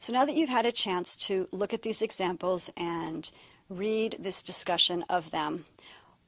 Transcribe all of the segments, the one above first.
So now that you've had a chance to look at these examples and read this discussion of them,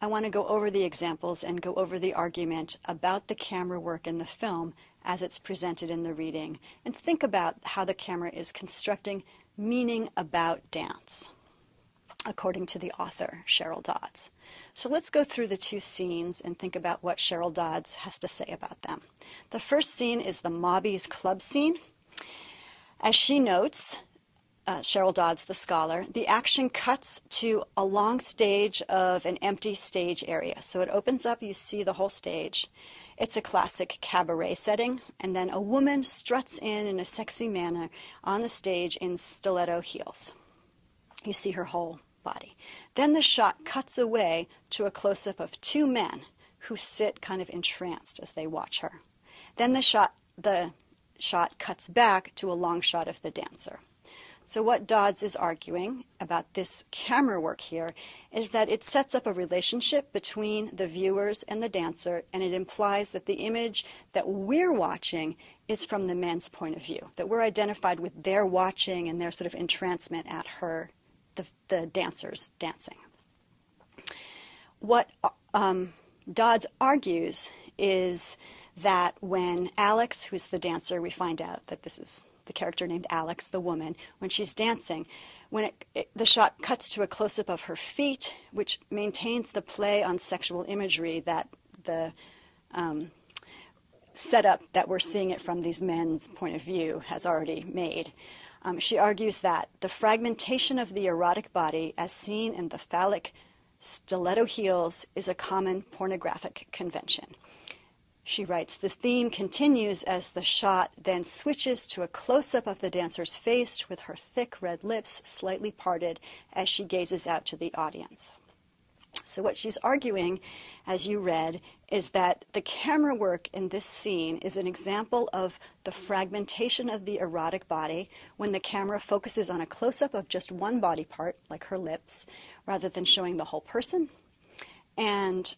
I want to go over the examples and go over the argument about the camera work in the film as it's presented in the reading, and think about how the camera is constructing meaning about dance, according to the author, Cheryl Dodds. So let's go through the two scenes and think about what Cheryl Dodds has to say about them. The first scene is the Mobbies Club scene. As she notes, Cheryl Dodds, the scholar, the action cuts to a long stage of an empty stage area. So it opens up, you see the whole stage. It's a classic cabaret setting, and then a woman struts in a sexy manner on the stage in stiletto heels. You see her whole body. Then the shot cuts away to a close-up of two men who sit kind of entranced as they watch her. Then the shot cuts back to a long shot of the dancer. So what Dodds is arguing about this camera work here is that it sets up a relationship between the viewers and the dancer, and it implies that the image that we're watching is from the men's point of view, that we're identified with their watching and their sort of entrancement at her, the dancers dancing. What Dodds argues is that when Alex, who's the dancer, we find out that this is the character named Alex, the woman, when she's dancing, when the shot cuts to a close-up of her feet, which maintains the play on sexual imagery that the setup that we're seeing it from these men's point of view has already made. She argues that the fragmentation of the erotic body as seen in the phallic stiletto heels is a common pornographic convention. She writes, the theme continues as the shot then switches to a close-up of the dancer's face with her thick red lips slightly parted as she gazes out to the audience. So what she's arguing, as you read, is that the camera work in this scene is an example of the fragmentation of the erotic body when the camera focuses on a close-up of just one body part, like her lips, rather than showing the whole person. And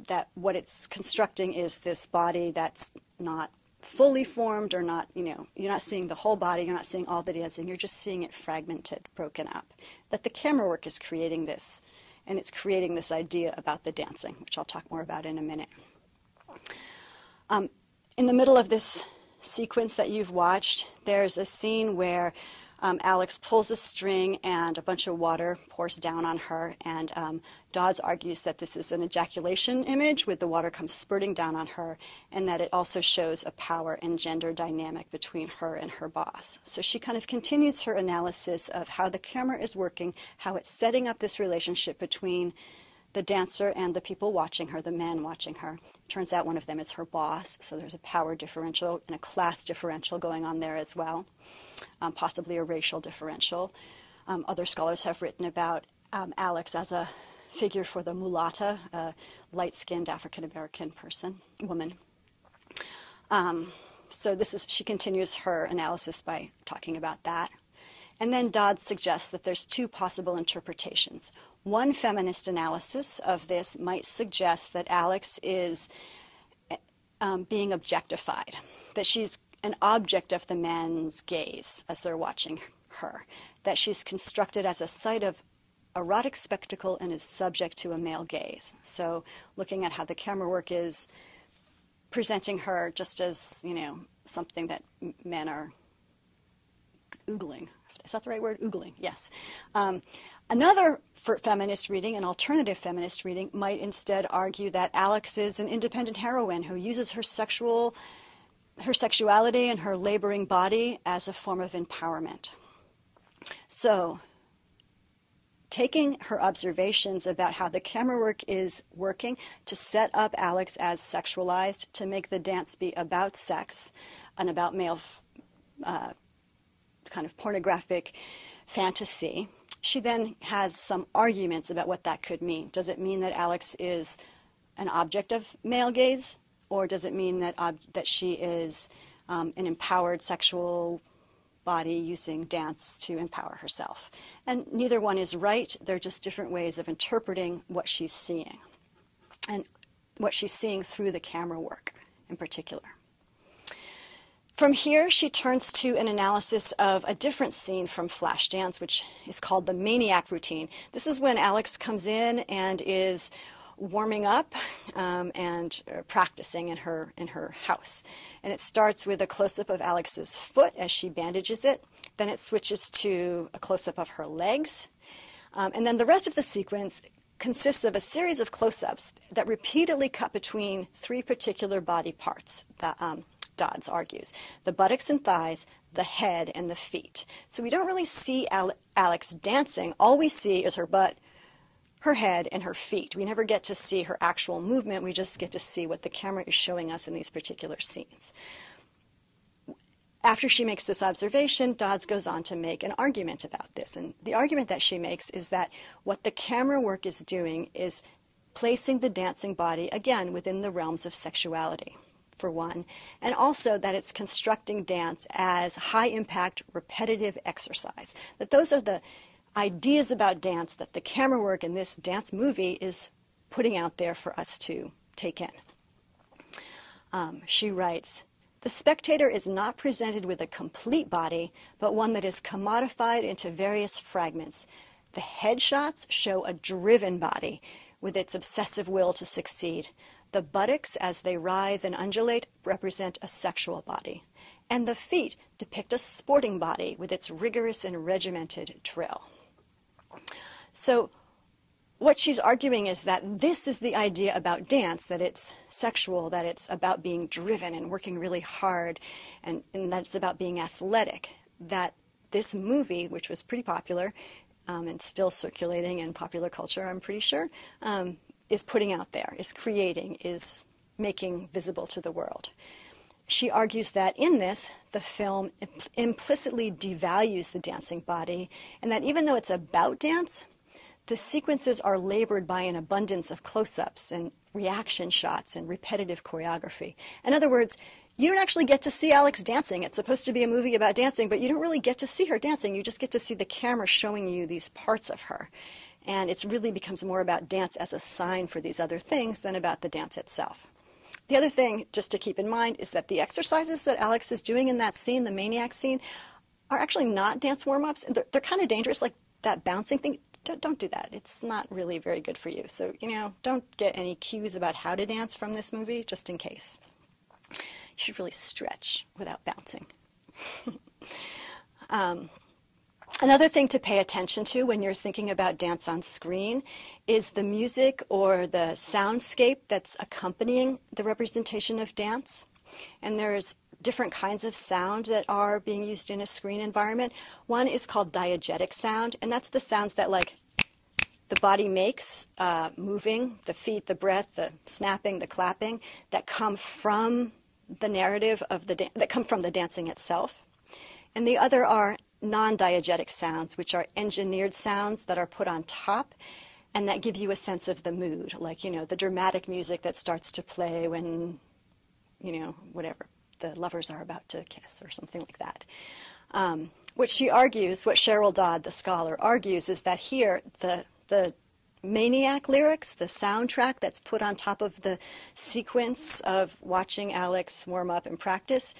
that what it's constructing is this body that's not fully formed, or not, you're not seeing the whole body, you're not seeing all the dancing, you're just seeing it fragmented, broken up. That the camera work is creating this, and it's creating this idea about the dancing, which I'll talk more about in a minute. In the middle of this sequence that you've watched, there's a scene where Alex pulls a string and a bunch of water pours down on her, and Dodds argues that this is an ejaculation image with the water comes spurting down on her, and that it also shows a power and gender dynamic between her and her boss. So she kind of continues her analysis of how the camera is working, how it's setting up this relationship between the dancer and the people watching her, the men watching her. Turns out one of them is her boss, so there's a power differential and a class differential going on there as well, possibly a racial differential. Other scholars have written about Alex as a figure for the mulatta, a light-skinned African-American woman. So she continues her analysis by talking about that. And then Dodds suggests that there's two possible interpretations. One feminist analysis of this might suggest that Alex is being objectified, that she's an object of the men's gaze as they're watching her, that she's constructed as a site of erotic spectacle and is subject to a male gaze. So looking at how the camera work is presenting her just as, something that men are oogling. Is that the right word? Oogling, yes. Another feminist reading, an alternative feminist reading, might instead argue that Alex is an independent heroine who uses her sexuality and her laboring body as a form of empowerment. So, taking her observations about how the camera work is working to set up Alex as sexualized, to make the dance be about sex and about male kind of pornographic fantasy, she then has some arguments about what that could mean. Does it mean that Alex is an object of male gaze, or does it mean that she is an empowered sexual body using dance to empower herself? And neither one is right. They're just different ways of interpreting what she's seeing, and what she's seeing through the camera work in particular. From here, she turns to an analysis of a different scene from Flashdance, which is called the Maniac routine. This is when Alex comes in and is warming up and practicing in her house. And it starts with a close-up of Alex's foot as she bandages it. Then it switches to a close-up of her legs. And then the rest of the sequence consists of a series of close-ups that repeatedly cut between three particular body parts that Dodds argues: the buttocks and thighs, the head, and the feet. So we don't really see Alex dancing. All we see is her butt, her head, and her feet. We never get to see her actual movement. We just get to see what the camera is showing us in these particular scenes. After she makes this observation, Dodds goes on to make an argument about this. And the argument that she makes is that what the camera work is doing is placing the dancing body, again, within the realms of sexuality, for one, and also that it's constructing dance as high-impact, repetitive exercise. That those are the ideas about dance that the camera work in this dance movie is putting out there for us to take in. She writes, "The spectator is not presented with a complete body, but one that is commodified into various fragments. The headshots show a driven body with its obsessive will to succeed. The buttocks, as they writhe and undulate, represent a sexual body. And the feet depict a sporting body with its rigorous and regimented drill." So what she's arguing is that this is the idea about dance, that it's sexual, that it's about being driven and working really hard, and that it's about being athletic. That this movie, which was pretty popular and still circulating in popular culture, I'm pretty sure, is putting out there, is creating, is making visible to the world. She argues that in this, the film implicitly devalues the dancing body, and that even though it's about dance, the sequences are labored by an abundance of close-ups and reaction shots and repetitive choreography. In other words, you don't actually get to see Alex dancing. It's supposed to be a movie about dancing, but you don't really get to see her dancing. You just get to see the camera showing you these parts of her. And it really becomes more about dance as a sign for these other things than about the dance itself. The other thing, just to keep in mind, is that the exercises that Alex is doing in that scene, the Maniac scene, are actually not dance warm-ups. They're kind of dangerous, like that bouncing thing. Don't do that. It's not really very good for you. So, don't get any cues about how to dance from this movie, just in case. You should really stretch without bouncing. Another thing to pay attention to when you're thinking about dance on screen is the music or the soundscape that's accompanying the representation of dance. And there's different kinds of sound that are being used in a screen environment. One is called diegetic sound, and that's the sounds that, like, the body makes, moving, the feet, the breath, the snapping, the clapping, that come from the narrative of that come from the dancing itself. And the other are non-diegetic sounds, which are engineered sounds that are put on top and that give you a sense of the mood, like, the dramatic music that starts to play when, whatever, the lovers are about to kiss or something like that. What she argues, what Cheryl Dodd, the scholar, argues is that here the Maniac lyrics, the soundtrack that's put on top of the sequence of watching Alex warm up and practice,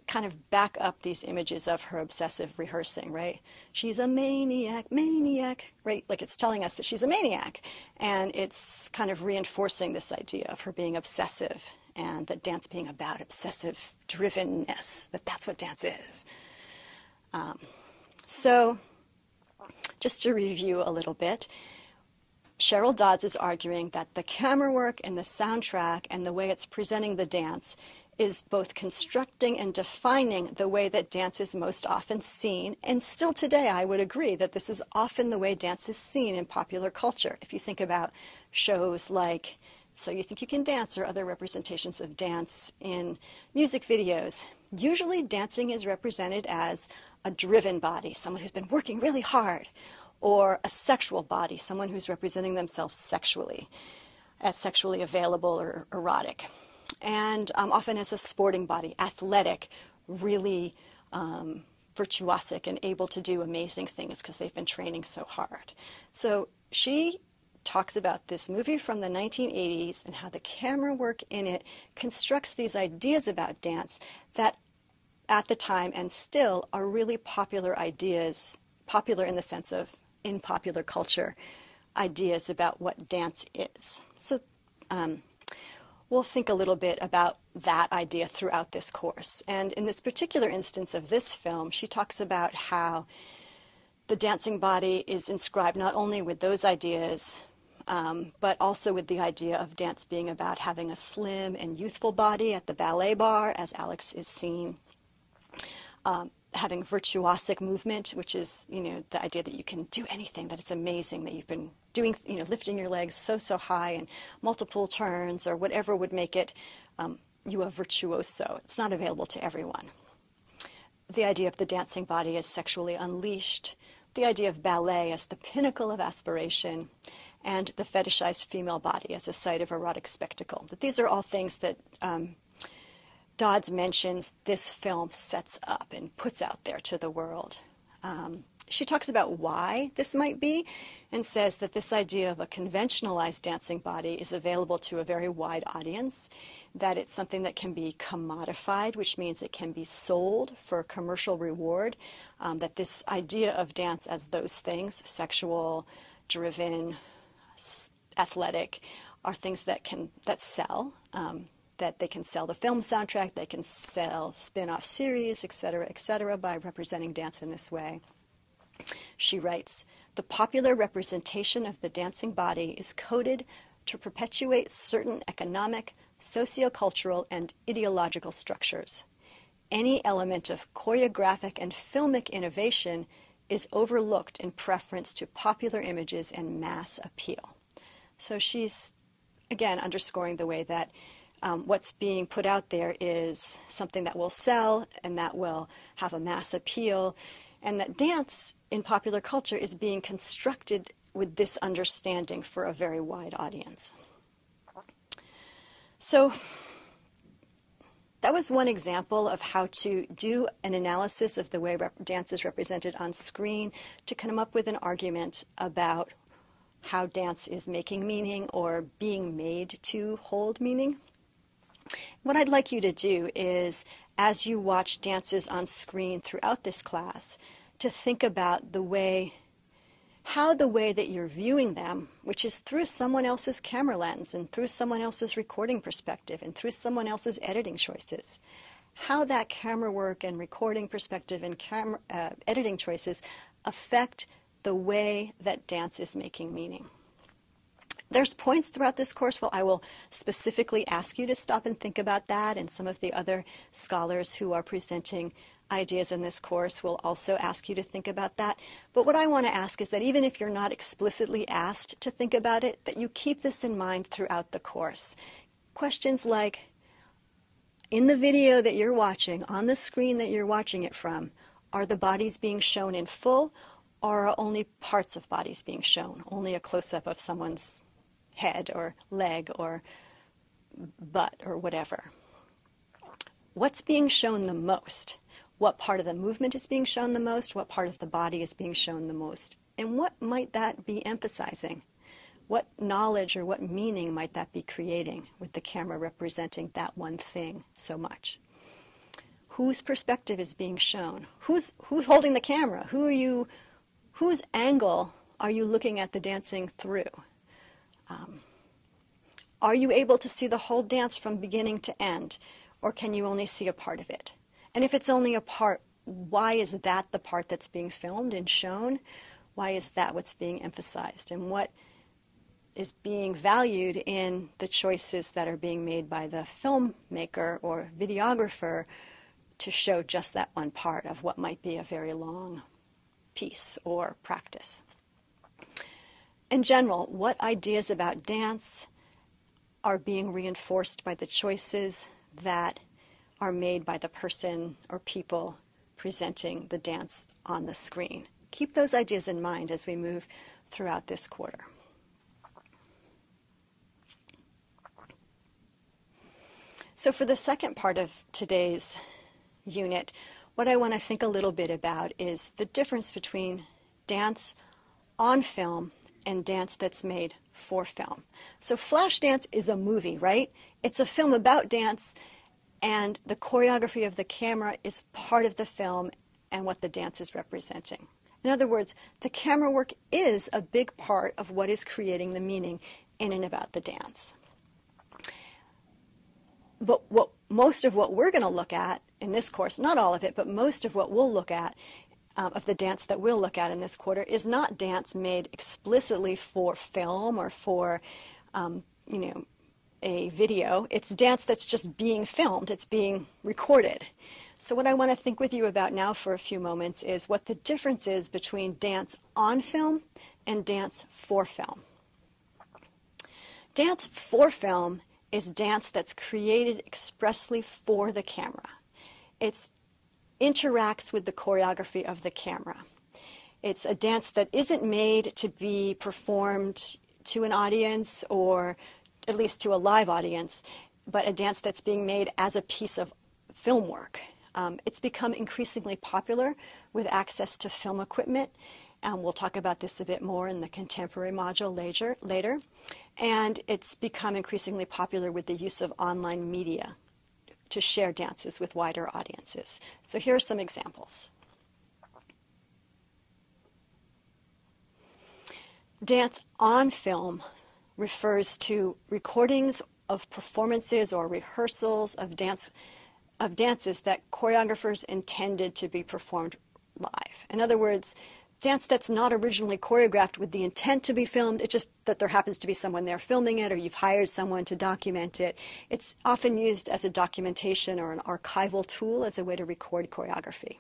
kind of back up these images of her obsessive rehearsing, right? She's a maniac, right? Like, it's telling us that she's a maniac. And it's kind of reinforcing this idea of her being obsessive and that dance being about obsessive drivenness, that's what dance is. So just to review a little bit, Cheryl Dodds is arguing that the camera work and the soundtrack and the way it's presenting the dance is both constructing and defining the way that dance is most often seen. And still today, I would agree that this is often the way dance is seen in popular culture. If you think about shows like So You Think You Can Dance or other representations of dance in music videos, usually dancing is represented as a driven body, someone who's been working really hard, or a sexual body, someone who's representing themselves sexually, as sexually available or erotic. And often as a sporting body, athletic, really virtuosic and able to do amazing things because they've been training so hard. So she talks about this movie from the 1980s and how the camera work in it constructs these ideas about dance that at the time and still are really popular ideas, popular in the sense of in popular culture, ideas about what dance is. So we'll think a little bit about that idea throughout this course. And in this particular instance of this film, she talks about how the dancing body is inscribed not only with those ideas, but also with the idea of dance being about having a slim and youthful body at the ballet bar, as Alex is seen, having virtuosic movement, which is, the idea that you can do anything, that it's amazing, that you've been doing, lifting your legs so high and multiple turns or whatever would make it you a virtuoso. It's not available to everyone. The idea of the dancing body as sexually unleashed, the idea of ballet as the pinnacle of aspiration, and the fetishized female body as a site of erotic spectacle. That these are all things that Dodds mentions this film sets up and puts out there to the world. She talks about why this might be and says that this idea of a conventionalized dancing body is available to a very wide audience, that it's something that can be commodified, which means it can be sold for commercial reward, that this idea of dance as those things, sexual, driven, athletic, are things that sell, that they can sell the film soundtrack, they can sell spin-off series, etc., by representing dance in this way. She writes, "The popular representation of the dancing body is coded to perpetuate certain economic, sociocultural, and ideological structures. Any element of choreographic and filmic innovation is overlooked in preference to popular images and mass appeal." So she's, again, underscoring the way that what's being put out there is something that will sell and that will have a mass appeal, and that dance in popular culture is being constructed with this understanding for a very wide audience. So that was one example of how to do an analysis of the way dance is represented on screen to come up with an argument about how dance is making meaning or being made to hold meaning. What I'd like you to do is, as you watch dances on screen throughout this class, to think about how the way that you're viewing them, which is through someone else's camera lens and through someone else's recording perspective and through someone else's editing choices, how that camera work and recording perspective and editing choices affect the way that dance is making meaning. There's points throughout this course where I will specifically ask you to stop and think about that, and some of the other scholars who are presenting ideas in this course will also ask you to think about that. But what I want to ask is that even if you're not explicitly asked to think about it, that you keep this in mind throughout the course. Questions like, in the video that you're watching, on the screen that you're watching it from, are the bodies being shown in full, or are only parts of bodies being shown, only a close-up of someone's head or leg or butt or whatever? What's being shown the most? What part of the movement is being shown the most? What part of the body is being shown the most? And what might that be emphasizing? What knowledge or what meaning might that be creating with the camera representing that one thing so much? Whose perspective is being shown? Who's holding the camera? Whose angle are you looking at the dancing through? Are you able to see the whole dance from beginning to end, or can you only see a part of it? And if it's only a part, why is that the part that's being filmed and shown? Why is that what's being emphasized? And what is being valued in the choices that are being made by the filmmaker or videographer to show just that one part of what might be a very long piece or practice? In general, what ideas about dance are being reinforced by the choices that are made by the person or people presenting the dance on the screen? Keep those ideas in mind as we move throughout this quarter. So for the second part of today's unit, what I want to think a little bit about is the difference between dance on film and dance that's made for film. So Flashdance is a movie, right? It's a film about dance, and the choreography of the camera is part of the film and what the dance is representing. In other words, the camera work is a big part of what is creating the meaning in and about the dance. But most of what we're going to look at in this course, not all of it, but most of what we'll look at, of the dance that we'll look at in this quarter, is not dance made explicitly for film or for, a video. It's dance that's just being filmed. It's being recorded. So what I want to think with you about now for a few moments is what the difference is between dance on film and dance for film. Dance for film is dance that's created expressly for the camera. It interacts with the choreography of the camera. It's a dance that isn't made to be performed to an audience, or at least to a live audience, but a dance that's being made as a piece of film work. It's become increasingly popular with access to film equipment, and we'll talk about this a bit more in the contemporary module later. And it's become increasingly popular with the use of online media to share dances with wider audiences. So here are some examples. Dance on film refers to recordings of performances or rehearsals of dances that choreographers intended to be performed live. In other words, dance that's not originally choreographed with the intent to be filmed, it's just that there happens to be someone there filming it, or you've hired someone to document it. It's often used as a documentation or an archival tool as a way to record choreography.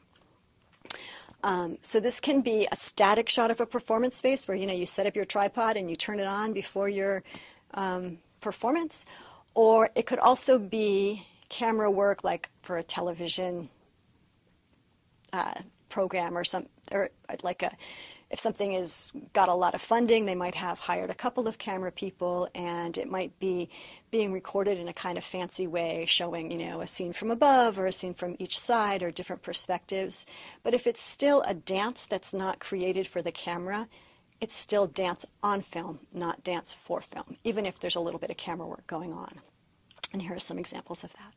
So this can be a static shot of a performance space where you set up your tripod and you turn it on before your performance, or it could also be camera work like for a television program if something has got a lot of funding, they might have hired a couple of camera people, and it might be being recorded in a kind of fancy way, showing a scene from above or a scene from each side or different perspectives. But if it's still a dance that's not created for the camera, it's still dance on film, not dance for film, even if there's a little bit of camera work going on. And here are some examples of that.